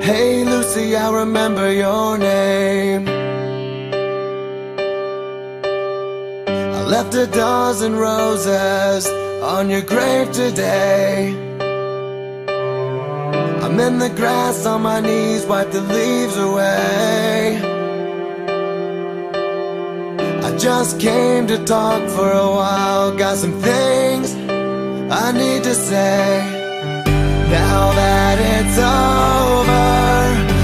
Hey Lucy, I remember your name. I left a dozen roses on your grave today. I'm in the grass on my knees, wipe the leaves away. I just came to talk for a while, got some things I need to say. Now that it's over,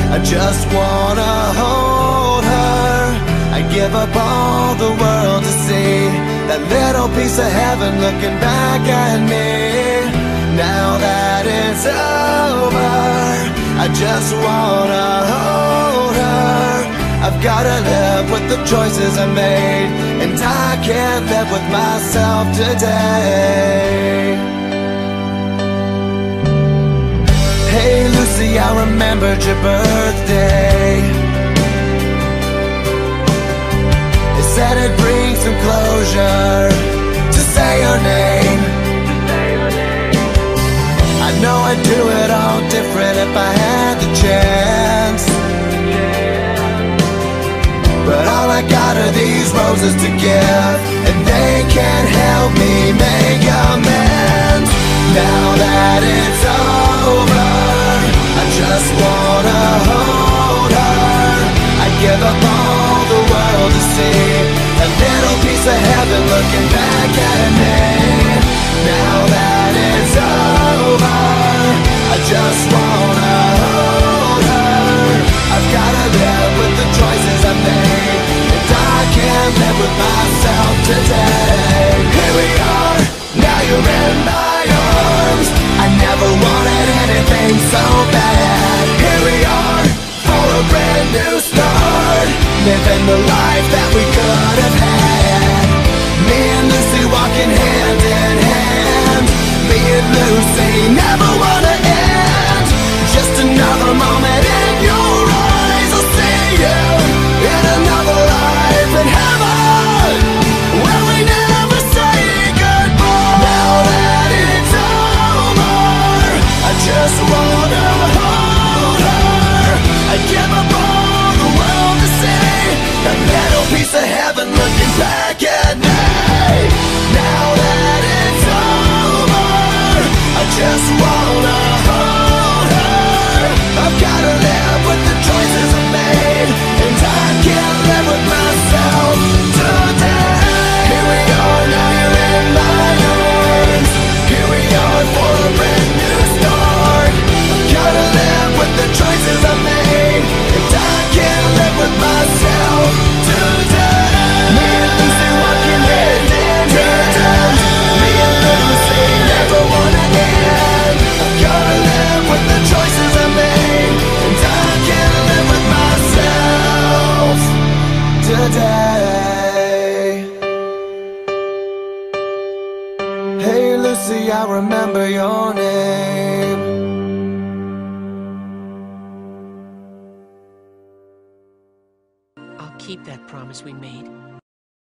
I just wanna hold her. I give up all the world to see that little piece of heaven looking back at me. Now that it's over, I just wanna hold her. I've gotta live with the choices I made, and I can't live with myself today. Hey Lucy, I remembered your birthday. They said it brings some closure to say your name. I know I'd do it all different if I had the chance, but all I got are these roses to give, and they can't help me make amends. Now that it's over, I just wanna hold her. I give up all the world to see a little piece of heaven looking back at me. Now that it's over, I just wanna hold her. I've gotta live with the choices I made, and I can't live with myself today. Here we are, now you're in my arms. I never wanted anything so bad. Here we are, for a brand new start, living the life that we could have had. Me and Lucy walking hand in hand. Me and Lucy never wanna end. Just another moment in your eyes. I'll see you in another life in heaven, where we never say goodbye. Now that it's over, I just wanna hold her. I give up all the world to see a little piece of heaven looking back at me. Now that it's over, I just wanna hold her. I've gotta live with the choices I made, and I can't live with myself today. Here we are, now you're in my arms. Here we are for a brand new start. Gotta live with the choices I made, and I can't live with myself today. Me and Lucy walking hand in hand. Me and Lucy never wanna end. I've gotta live with the choices I made, and I can't live with myself today. Hey Lucy, I remember your name. I'll keep that promise we made.